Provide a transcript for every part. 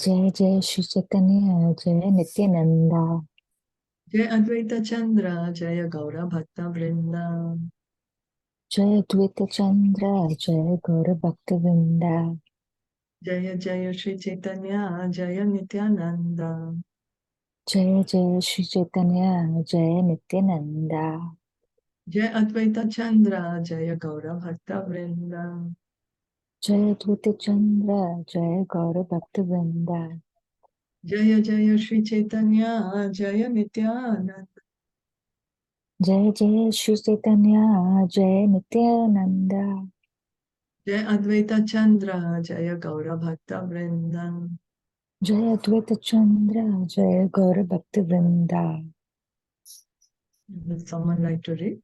जय जय श्री चैतन्य जय Nityananda. Jai Advaita Chandra, Jaya Gaura Bhakta Vrinda. जय द्वैत चंद्र जय गौर भक्त वृंदा। Jaya Jaya Shri Chaitanya, Jaya Nityananda. जय जय श्री चैतन्य जय Nityananda. Jai Advaita Chandra, Jaya Gaura Bhakta Vrinda. जय द्वैत चंद्र जय गौर भक्त वृंदा। Jaya Jaya Shri Chaitanya, Jaya Nityananda. जय जय श्री चैतन्य जय Nityananda. Jai Advaita Chandra, Jaya Gaura Bhakta Vrinda. जय द्वैत चंद्र जय गौर भक्त वृंदा। Would someone like to read?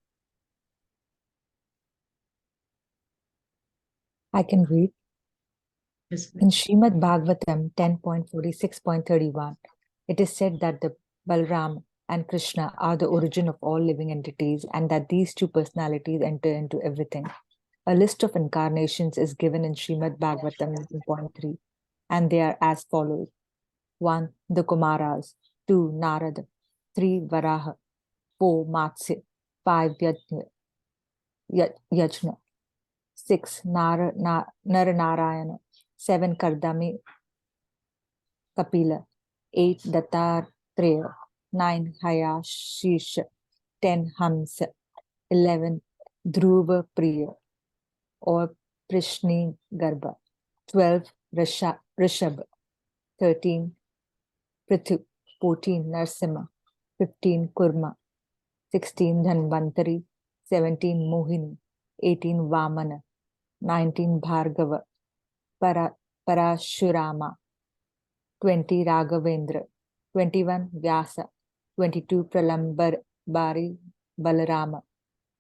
I can read. Yes, In please. Srimad Bhagavatam 10.46.31, it is said that the Balram and Krishna are the origin of all living entities and that these two personalities enter into everything. A list of incarnations is given in Srimad Bhagavatam 11.3, and they are as follows. 1. The Kumaras. 2. Narada. 3. Varaha. 4. Matsya. 5. Yajna. 6. Naranarayana. 7. Kardami Kapila. 8. Dattatreya. 9. Hayashisha. 10. Hamsa. 11. Dhruva Priya or Prishni Garbha. 12. Rishabh. 13. Prithu. 14. Narsimha. 15. Kurma. 16. Dhanvantari. 17. Mohini. 18. Vamana. 19. Bhargava. Parashurama. 20. Raghavendra. 21. Vyasa. 22. Pralambari Balarama.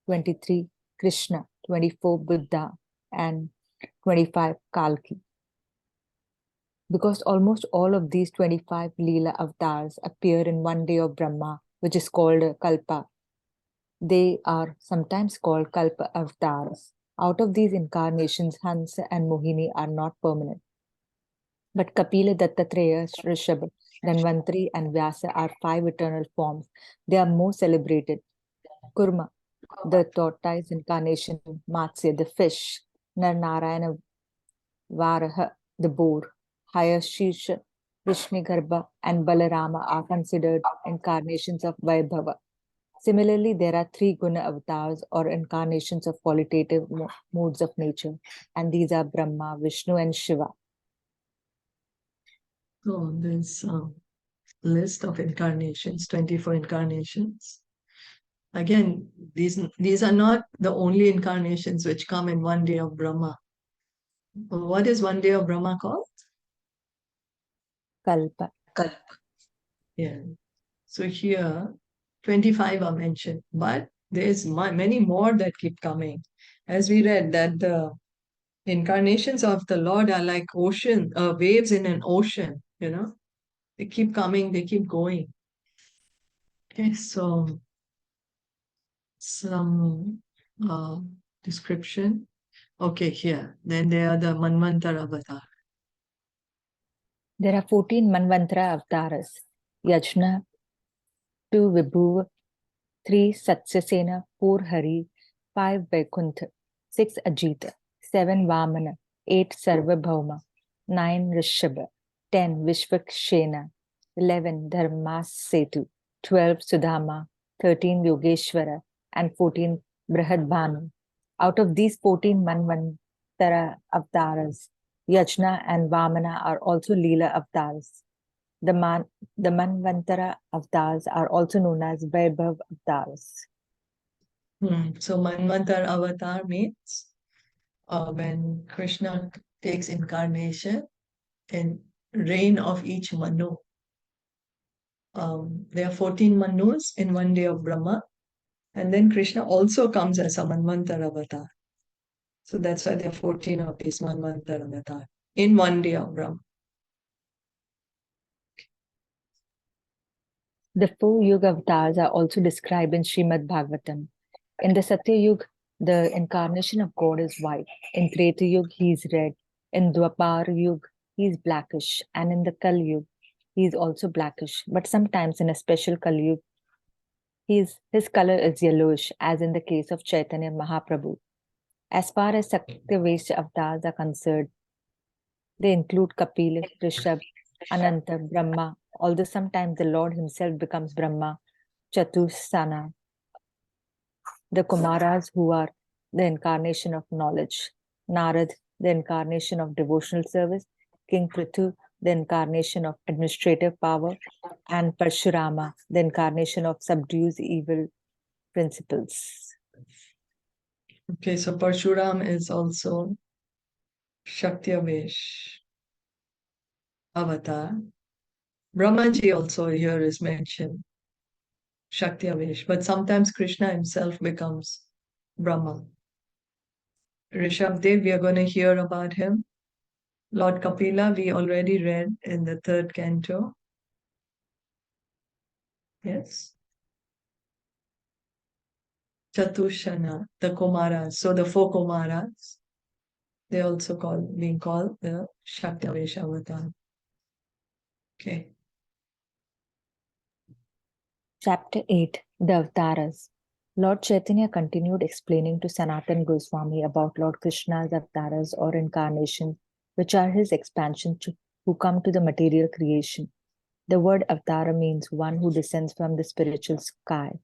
23. Krishna. 24. Buddha. And 25. Kalki. Because almost all of these 25 Leela avatars appear in one day of Brahma, which is called a Kalpa, they are sometimes called Kalpa avatars. Out of these incarnations, Hansa and Mohini are not permanent. But Kapila, Dattatreya, Rishabh, Dhanvantari, and Vyasa are 5 eternal forms. They are more celebrated. Kurma, the tortoise incarnation, Matsya, the fish, Narnarayana, Varaha, the boar, Hayashisha, Vishnigarbha, and Balarama are considered incarnations of Vaibhava. Similarly, there are 3 Guna avatars or incarnations of qualitative modes of nature, and these are Brahma, Vishnu, and Shiva. So this list of incarnations, 24 incarnations. Again, these are not the only incarnations which come in one day of Brahma. What is one day of Brahma called? Kalpa. Kalpa. Yeah. So here, 25 are mentioned, but there's many more that keep coming. As we read that the incarnations of the Lord are like ocean, waves in an ocean, They keep coming, they keep going. Okay, so some description. Okay, here. Then there are the Manvantara avatar. There are 14 Manvantara avatars. Yajna, 2 Vibhuva, 3 Satsasena, 4 Hari, 5 Vaikuntha, 6 Ajita, 7 Vamana, 8 Sarvabhauma, 9 Rishabha, 10 Vishvakshena, 11 Dharmasetu, 12 Sudhama, 13 Yogeshwara, and 14 Brihadbhanu. Out of these 14 Manvantara avatars, Yajna and Vamana are also Leela avatars. The Manvantara avatars are also known as Vaibhav avatars. So Manvantara avatar means when Krishna takes incarnation in reign of each Manu. There are 14 Manus in one day of Brahma, and then Krishna also comes as a Manvantara avatar. So that's why there are 14 of these Manvantara avatar in one day of Brahma. The 4 Yuga avatars are also described in Srimad Bhagavatam. In the Satya Yuga, the incarnation of God is white. In Treta Yuga, he is red. In Dwapar Yuga, he is blackish, and in the Kali Yuga, he is also blackish. But sometimes in a special Kali Yuga, his color is yellowish, as in the case of Chaitanya Mahaprabhu. As far as Satyavesha avatars are concerned, they include Kapila, Rishabh, Ananta, Brahma, although sometimes the Lord himself becomes Brahma, Chatursana, the Kumaras, who are the incarnation of knowledge, Narad, the incarnation of devotional service, King Prithu, the incarnation of administrative power, and Parshurama, the incarnation of subdues evil principles. Okay, so Parshuram is also Shaktiavesh avatar. Brahmaji also here is mentioned, Shaktiavesh, but sometimes Krishna himself becomes Brahma. Rishabdev, we are going to hear about him. Lord Kapila, we already read in the 3rd canto. Yes. Chatushana, the Kumaras. So the 4 Kumaras, they also being called the Shaktiavesh avatar. Okay. Chapter 8, The Avtaras. Lord Chaitanya continued explaining to Sanatana Gosvāmī about Lord Krishna's Avtaras or incarnations, which are his expansions who come to the material creation. The word Avtara means one who descends from the spiritual sky.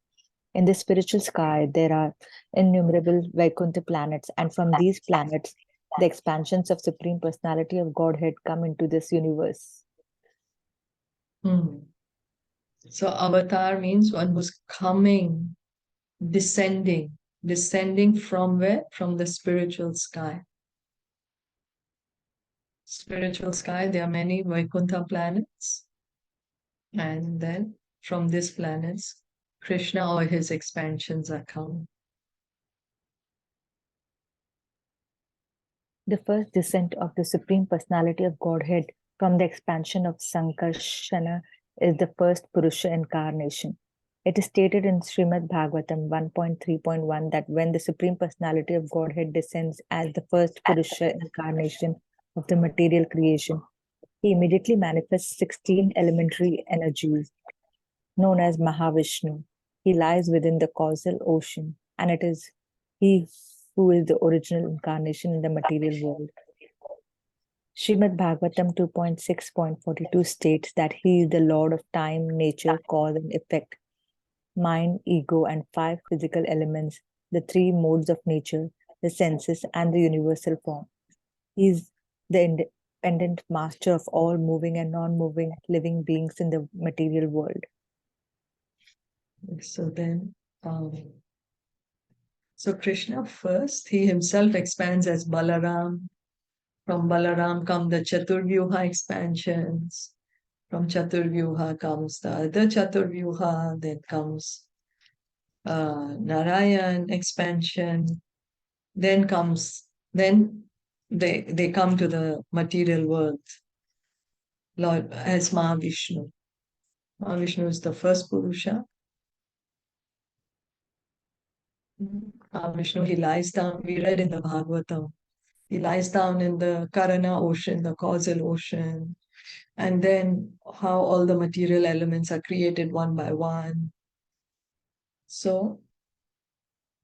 In the spiritual sky, there are innumerable Vaikuntha planets, and from these planets, the expansions of Supreme Personality of Godhead come into this universe. So avatar means one who's coming, descending from where? From the spiritual sky. Spiritual sky, there are many Vaikuntha planets. And then from these planets, Krishna or his expansions are coming. The first descent of the Supreme Personality of Godhead from the expansion of Sankarshana is the first Purusha incarnation. It is stated in Srimad Bhagavatam 1.3.1 that when the Supreme Personality of Godhead descends as the first Purusha incarnation of the material creation, he immediately manifests 16 elementary energies known as Mahavishnu. He lies within the causal ocean, and it is he who is the original incarnation in the material world. Srimad Bhagavatam 2.6.42 states that he is the Lord of time, nature, cause and effect, mind, ego, and 5 physical elements, the 3 modes of nature, the senses, and the universal form. He is the independent master of all moving and non-moving living beings in the material world. So then, so Krishna first, he himself expands as Balaram. From Balaram come the Chaturvyuha expansions. From Chaturvyuha comes the other Chaturvyuha, then comes Narayan expansion, then they come to the material world, Lord as Mahavishnu. Mahavishnu is the first Purusha. Mahavishnu, he lies down, we read in the Bhagavatam, he lies down in the Karana ocean, the causal ocean, and then how all the material elements are created one by one. So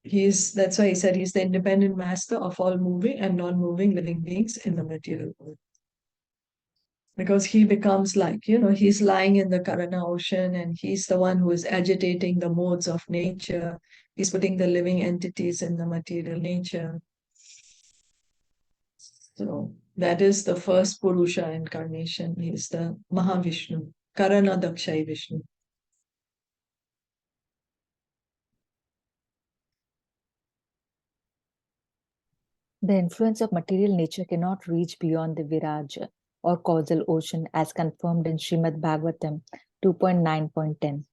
that's why he said he's the independent master of all moving and non-moving living beings in the material world. Because he becomes like, he's lying in the Karana ocean and he's the one who is agitating the modes of nature. He's putting the living entities in the material nature. So that is the first Purusha incarnation. He's the Mahavishnu, Karana Dakshai Vishnu. The influence of material nature cannot reach beyond the Viraja or causal ocean as confirmed in Srimad Bhagavatam 2.9.10.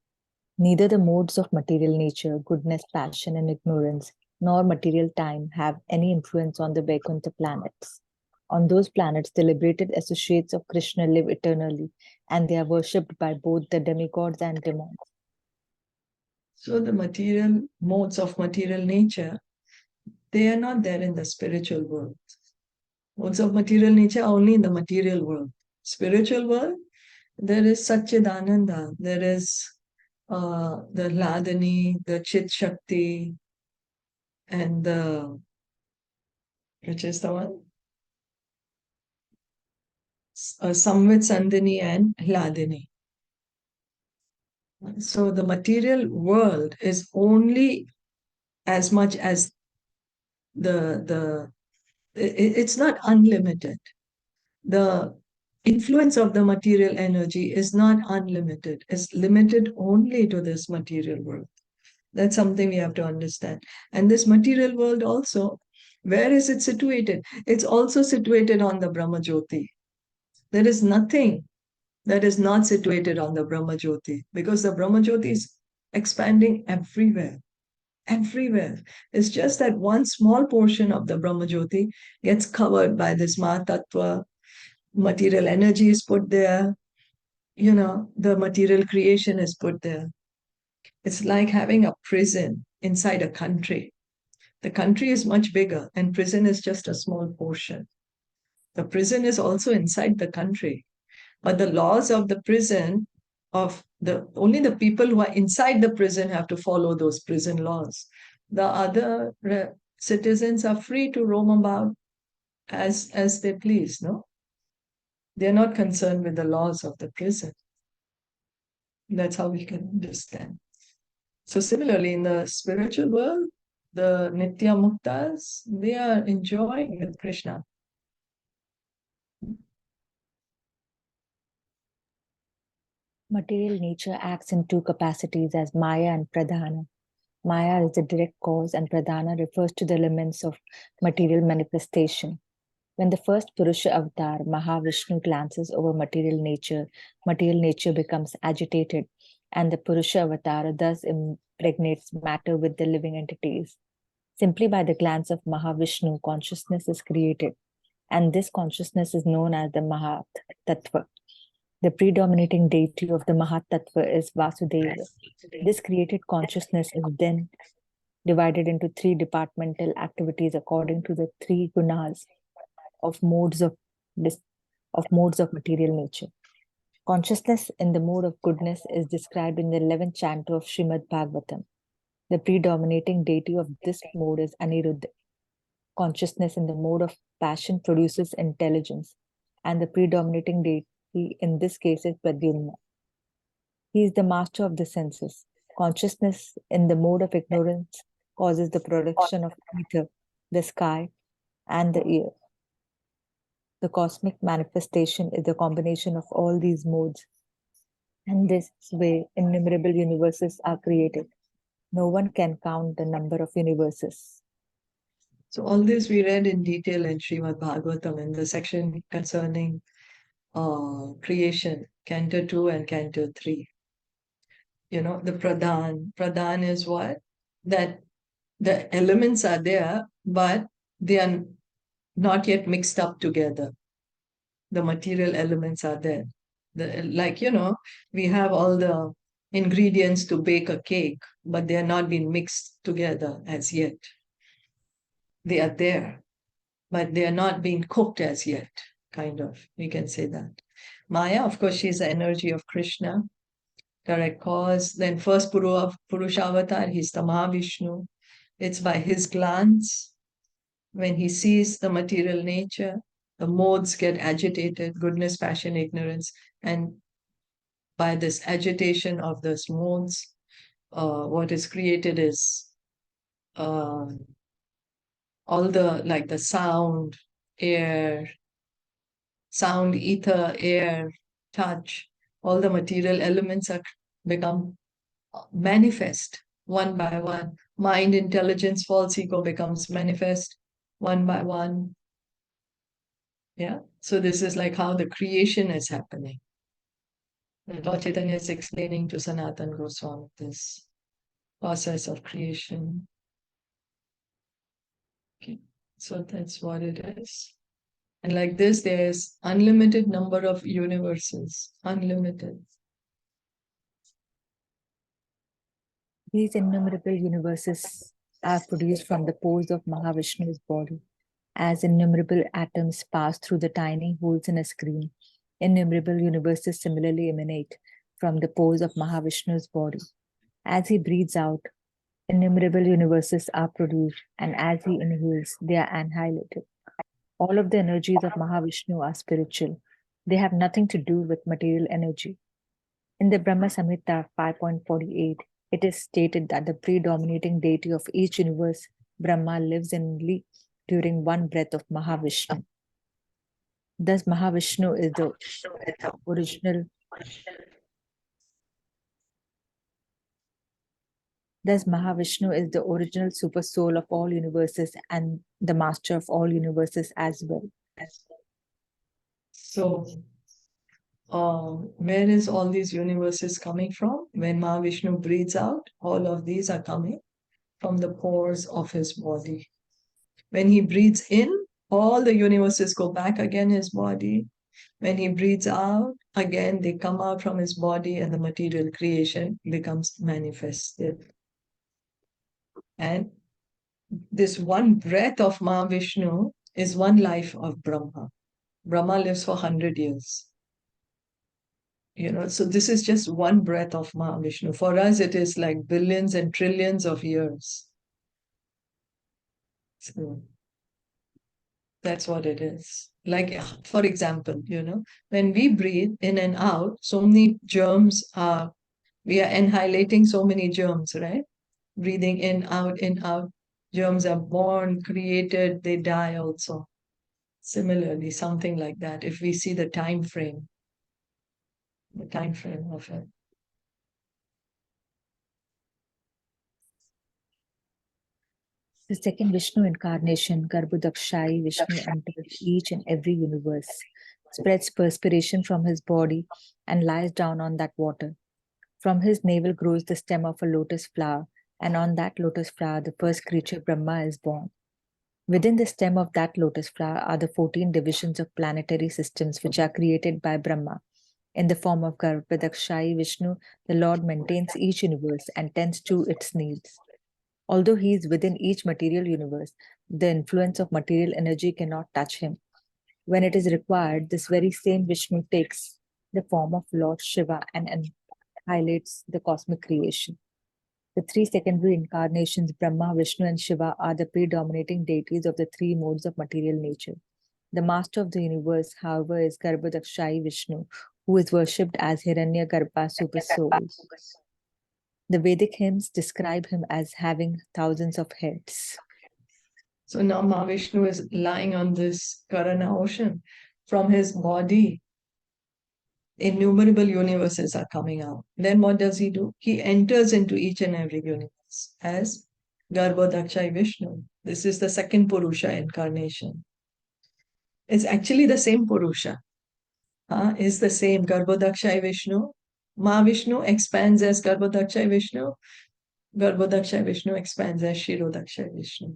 Neither the modes of material nature, goodness, passion, and ignorance, nor material time have any influence on the Vaikuntha planets. On those planets, the liberated associates of Krishna live eternally, and they are worshipped by both the demigods and demons. So the material modes of material nature, they are not there in the spiritual world. Modes of material nature are only in the material world. Spiritual world, there is Satchidananda, there is the Ladani, the Chit Shakti, and the, which is the one? Samvit Sandhini and Hladini. So the material world is only as much as it's not unlimited. The influence of the material energy is not unlimited. It's limited only to this material world. That's something we have to understand. And this material world also, where is it situated? It's also situated on the Brahma Jyoti. There is nothing that is not situated on the Brahma Jyoti, because the Brahma Jyoti is expanding everywhere. Everywhere. It's just that one small portion of the Brahma Jyoti gets covered by this Mahatattva. Material energy is put there. The material creation is put there. It's like having a prison inside a country. The country is much bigger, and prison is just a small portion. The prison is also inside the country. But the laws of the prison, only the people who are inside the prison have to follow those prison laws. The other citizens are free to roam about as they please, no? They're not concerned with the laws of the prison. That's how we can understand. So similarly, in the spiritual world, the Nitya Muktas, they are enjoying with Krishna. Material nature acts in two capacities as Maya and Pradhana. Maya is the direct cause and Pradhana refers to the elements of material manifestation. When the first Purusha avatar, Mahavishnu, glances over material nature becomes agitated, and the Purusha avatar thus impregnates matter with the living entities. Simply by the glance of Mahavishnu, consciousness is created, and this consciousness is known as the Mahat Tattva. The predominating deity of the Mahat Tattva is Vasudeva. This created consciousness is then divided into three departmental activities according to the three gunas of modes of material nature. Consciousness in the mode of goodness is described in the 11th canto of Srimad Bhagavatam. The predominating deity of this mode is Aniruddha. Consciousness in the mode of passion produces intelligence, and the predominating deity in this case is Pradyumna. He is the master of the senses. Consciousness in the mode of ignorance causes the production of ether, the sky, and the ear. The cosmic manifestation is the combination of all these modes. And this way, innumerable universes are created. No one can count the number of universes. So all this we read in detail in Srimad Bhagavatam in the section concerning creation, Canto 2 and Canto 3. The Pradhan. Pradhan is what? That the elements are there, but they are not yet mixed up together. The material elements are there. We have all the ingredients to bake a cake, but they are not been mixed together as yet. They are there, but they are not being cooked as yet, kind of. We can say that. Maya, of course, she's the energy of Krishna, direct cause. Then first Purusha avatar, he's the Mahavishnu. It's by his glance. When he sees the material nature, the modes get agitated, goodness, passion, ignorance. And by this agitation of those modes, what is created is all the sound, air, ether, air, touch, all the material elements are become manifest one by one. Mind, intelligence, false ego becomes manifest one by one. Yeah. So this is like how the creation is happening. Lord Chaitanya is explaining to Sanatana Gosvāmī this process of creation. Okay. So that's what it is. And like this, there's unlimited number of universes, unlimited. These innumerable universes are produced from the pores of Mahavishnu's body, As innumerable atoms pass through the tiny holes in a screen, innumerable universes similarly emanate from the pores of Mahavishnu's body. As he breathes out, innumerable universes are produced, and as he inhales, they are annihilated. All of the energies of Mahavishnu are spiritual. They have nothing to do with material energy. In the Brahma Samhita 5.48, it is stated that the predominating deity of each universe, Brahma, lives only during one breath of Mahavishnu. Thus, Mahavishnu is the original. Thus, Mahavishnu is the original super soul of all universes and the master of all universes as well. So, where is all these universes coming from? When Mahavishnu breathes out, all of these are coming from the pores of his body. When he breathes in, all the universes go back again his body. When he breathes out, again they come out from his body and the material creation becomes manifested. And this one breath of Mahavishnu is one life of Brahma. Brahma lives for 100 years. So this is just one breath of Mahavishnu. For us, it is like billions and trillions of years. So that's what it is. Like, for example, when we breathe in and out, so many germs we are annihilating so many germs, right? Breathing in, out. Germs are born, created, they die also. Similarly, something like that, if we see the time frame of it. The second Vishnu incarnation, Garbhodakshai Vishnu, enters each and every universe, spreads perspiration from his body, and lies down on that water. From his navel grows the stem of a lotus flower, and on that lotus flower, the first creature Brahma is born. Within the stem of that lotus flower are the 14 divisions of planetary systems which are created by Brahma. In the form of Garbhodakshai Vishnu, the Lord maintains each universe and tends to its needs. Although he is within each material universe, the influence of material energy cannot touch him. When it is required, this very same Vishnu takes the form of Lord Shiva and annihilates the cosmic creation. The three secondary incarnations, Brahma, Vishnu, and Shiva, are the predominating deities of the three modes of material nature. The master of the universe, however, is Garbhodakshai Vishnu, who is worshipped as Hiranyagarbha Super Soul. The Vedic hymns describe him as having thousands of heads. So now Mahavishnu is lying on this Karana ocean. From his body, innumerable universes are coming out. Then what does he do? He enters into each and every universe as Garbhodakshai Vishnu. This is the second Purusha incarnation. It's actually the same Purusha. Is the same Garbhodakshai Vishnu. Mahavishnu expands as Garbhodakshai Vishnu. Garbhodakshai Vishnu expands as Kshirodakshai Vishnu.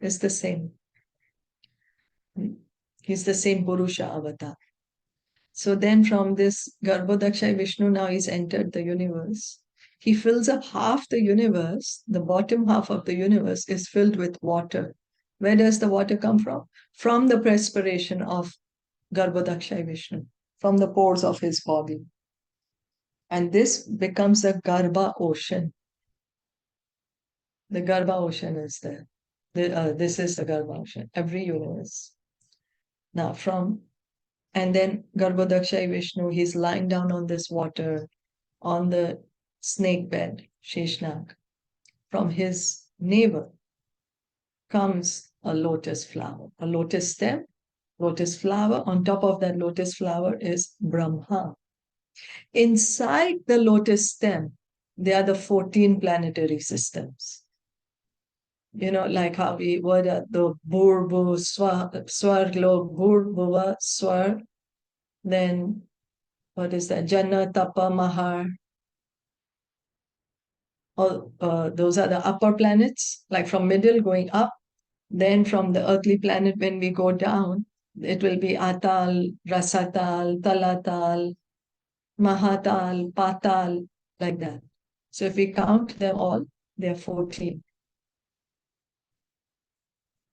It's the same. He's the same Purusha avatar. So then from this Garbhodakshai Vishnu, now he's entered the universe. He fills up half the universe. The bottom half of the universe is filled with water. Where does the water come from? From the perspiration of Garbhodakshai Vishnu, from the pores of his body. And this becomes a Garbha ocean. The Garbha ocean is there. This is the Garbha ocean, every universe. Now and then Garbhodakshai Vishnu, he's lying down on this water, on the snake bed, Sheshnag. From his navel comes a lotus flower, a lotus stem, lotus flower. On top of that lotus flower is Brahma. Inside the lotus stem, there are the 14 planetary systems. Like how what are the Bhurbu, Swarglok, Bhurbuva, Swar, then what is that? Jana, Tapa, Mahar. All those are the upper planets, like from middle going up. Then from the earthly planet, when we go down, it will be Atal, Rasatal, Talatal, Mahatal, Patal, like that. So if we count them all, they're 14.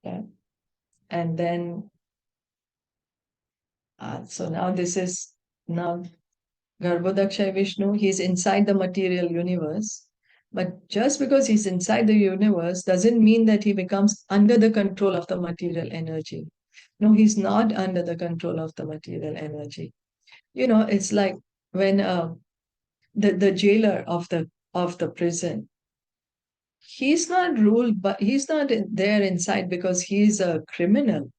Yeah. And then, so now this is now Garbhodaksha Vishnu, he's inside the material universe. But just because he's inside the universe doesn't mean that he becomes under the control of the material energy. No, he's not under the control of the material energy. It's like when the jailer of the prison, he's not ruled, but he's not there inside because he's a criminal.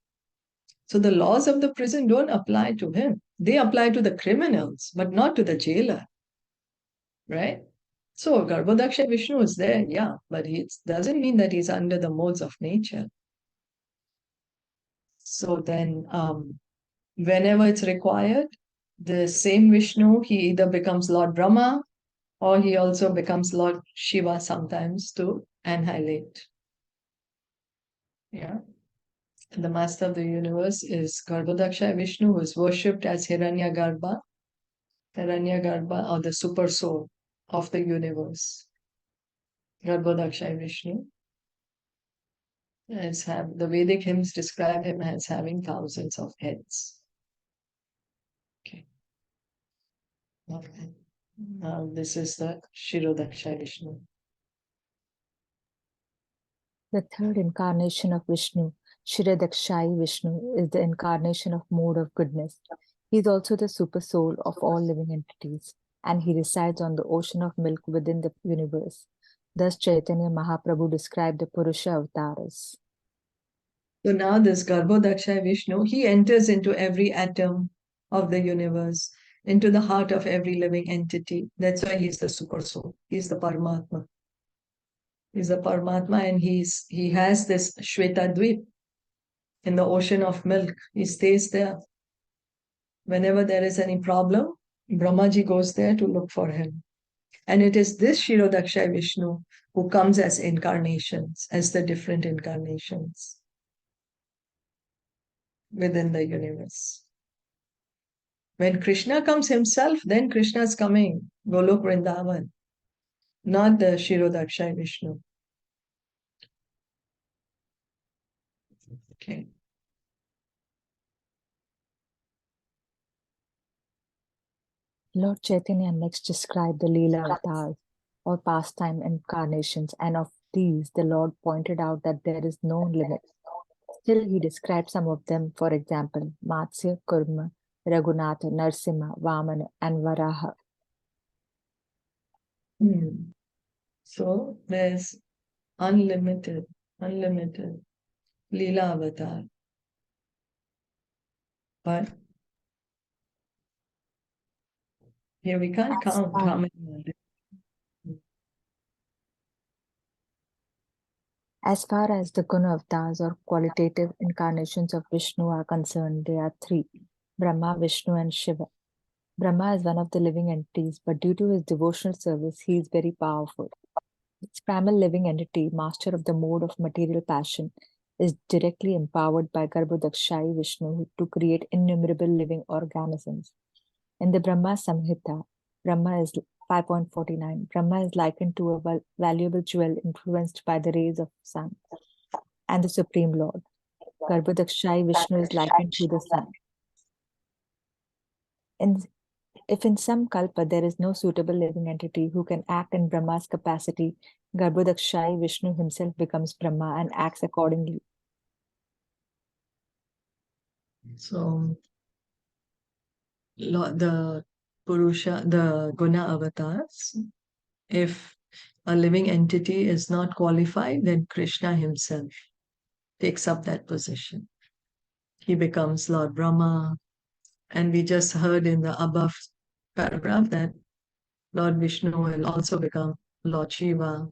So the laws of the prison don't apply to him. They apply to the criminals, but not to the jailer, right? So Garbhodaksha Vishnu is there, yeah, but it doesn't mean that he's under the modes of nature. So then, whenever it's required, the same Vishnu, he either becomes Lord Brahma or he also becomes Lord Shiva sometimes to annihilate. Yeah. The master of the universe is Garbhodaksha Vishnu, who is worshipped as Hiranyagarbha, or the super soul of the universe. Garbhodaksha Vishnu. The Vedic hymns describe him as having thousands of heads. Okay. Now this is the Kshirodaksha Vishnu. The third incarnation of Vishnu, Kshirodakshayi Vishnu, is the incarnation of mode of goodness. He is also the super soul of all living entities, and he resides on the ocean of milk within the universe. Thus Chaitanya Mahaprabhu described the Purusha avatars. So now this Garbhodaksha Vishnu, he enters into every atom of the universe, into the heart of every living entity. That's why he's the super soul. He's the Paramatma. He's a Paramatma, and he has this Shweta Dvip in the ocean of milk. He stays there. Whenever there is any problem, Brahmaji goes there to look for him. And it is this Kshirodaksha Vishnu who comes as incarnations, as the different incarnations within the universe. When Krishna comes himself, then Krishna is coming, Golok Vrindavan, not the Kshirodaksha Vishnu. Okay. Lord Chaitanya next described the Leela avatars, or pastime incarnations, and of these the Lord pointed out that there is no limit. Still, he described some of them, for example, Matsya, Kurma, Raghunatha, Narsimha, Vamana, and Varaha. So there's unlimited Leela avatar. But here we can't count how many are there. As far as the Guna avatars or qualitative incarnations of Vishnu are concerned, there are three: Brahma, Vishnu, and Shiva. Brahma is one of the living entities, but due to his devotional service, he is very powerful. This primal living entity, master of the mode of material passion, is directly empowered by Garbhodakshayi Vishnu to create innumerable living organisms. In the Brahma Samhita, Brahma is 5.49. Brahma is likened to a valuable jewel influenced by the rays of the sun and the Supreme Lord. Garbhodakshayi Vishnu is likened to the sun. If in some kalpa there is no suitable living entity who can act in Brahma's capacity, Garbhodakshayi Vishnu himself becomes Brahma and acts accordingly. So the Purusha, the Guna avatars, if a living entity is not qualified, then Krishna himself takes up that position. He becomes Lord Brahma. And we just heard in the above paragraph that Lord Vishnu will also become Lord Shiva.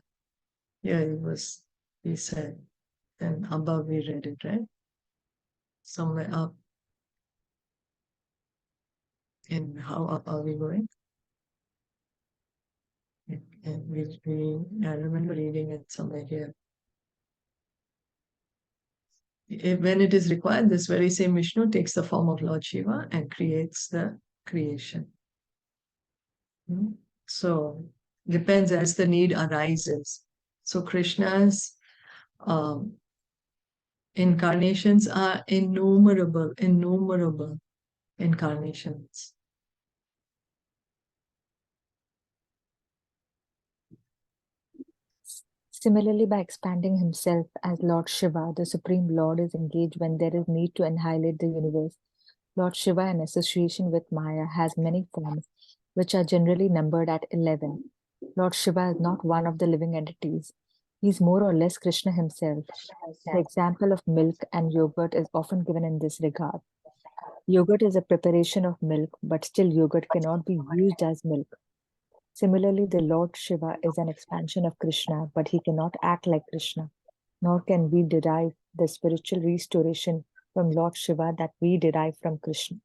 Yeah, he said. And above we read it, right? Somewhere up. And how up are we going? And I remember reading it somewhere here. When it is required, this very same Vishnu takes the form of Lord Shiva and creates the creation. So depends as the need arises. So Krishna's incarnations are innumerable, innumerable incarnations. Similarly, by expanding himself as Lord Shiva, the Supreme Lord is engaged when there is need to annihilate the universe. Lord Shiva, in association with Maya, has many forms, which are generally numbered at 11. Lord Shiva is not one of the living entities. He is more or less Krishna himself. The example of milk and yogurt is often given in this regard. Yogurt is a preparation of milk, but still yogurt cannot be used as milk. Similarly, the Lord Shiva is an expansion of Krishna, but he cannot act like Krishna, nor can we derive the spiritual restoration from Lord Shiva that we derive from Krishna.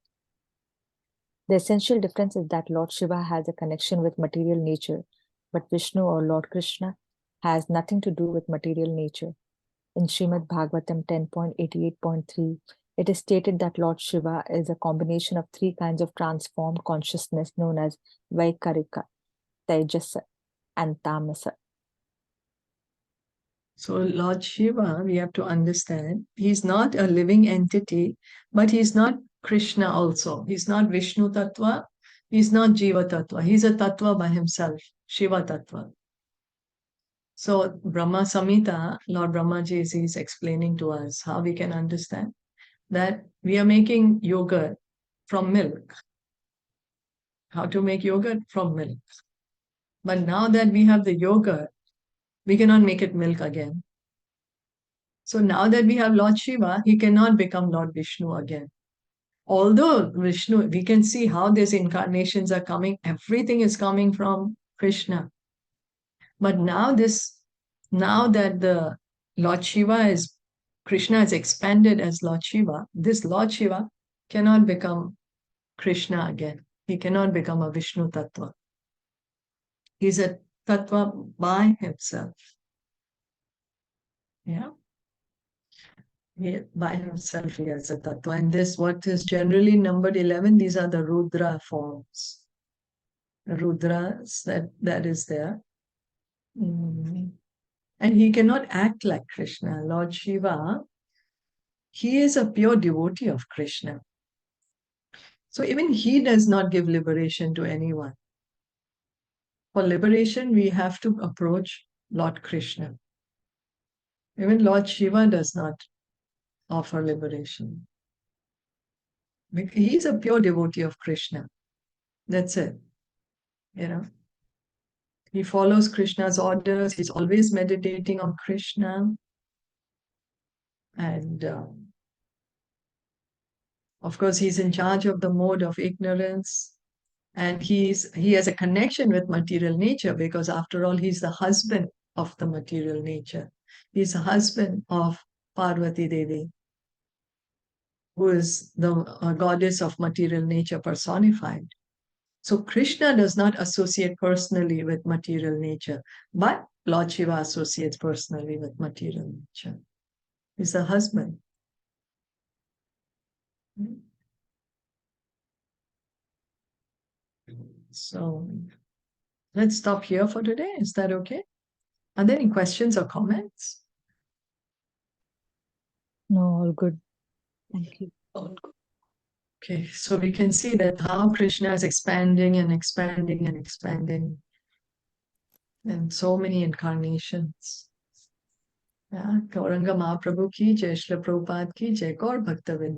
The essential difference is that Lord Shiva has a connection with material nature, but Vishnu or Lord Krishna has nothing to do with material nature. In Srimad Bhagavatam 10.88.3, it is stated that Lord Shiva is a combination of three kinds of transformed consciousness known as Vaikarika, Tejasa, and Tamasa. So Lord Shiva, we have to understand, he's not a living entity, but he's not Krishna also. He's not Vishnu Tattva, he's not Jiva Tattva. He's a Tattva by himself, Shiva Tattva. So Brahma Samhita, Lord Brahmaji is explaining to us how we can understand that we are making yogurt from milk. How to make yogurt from milk. But now that we have the yogurt, we cannot make it milk again. So now that we have Lord Shiva, he cannot become Lord Vishnu again. Although Vishnu, we can see how these incarnations are coming. Everything is coming from Krishna. But now that the Lord Shiva is, Krishna is expanded as Lord Shiva, this Lord Shiva cannot become Krishna again. He cannot become a Vishnu Tattva. He's a Tattva by himself. Yeah. By himself, he has a Tattva. And this, what is generally numbered 11, these are the Rudra forms. The Rudras that is there. And he cannot act like Krishna. Lord Shiva, he is a pure devotee of Krishna. So even he does not give liberation to anyone. For liberation, we have to approach Lord Krishna. Even Lord Shiva does not offer liberation. He's a pure devotee of Krishna. That's it. You know, he follows Krishna's orders. He's always meditating on Krishna. And of course, he's in charge of the mode of ignorance. And he has a connection with material nature because after all, he's the husband of the material nature. He's the husband of Parvati Devi, who is the goddess of material nature personified. So Krishna does not associate personally with material nature, but Lord Shiva associates personally with material nature. He's the husband. So let's stop here for today. Is that okay? Are there any questions or comments? No, all good. Thank you. All good. Okay, so we can see that how Krishna is expanding and expanding and expanding. And so many incarnations. Yeah, Gauranga Mahaprabhu ki jai, Srila Prabhupada ki jai, Gaur Bhakta Vrinda.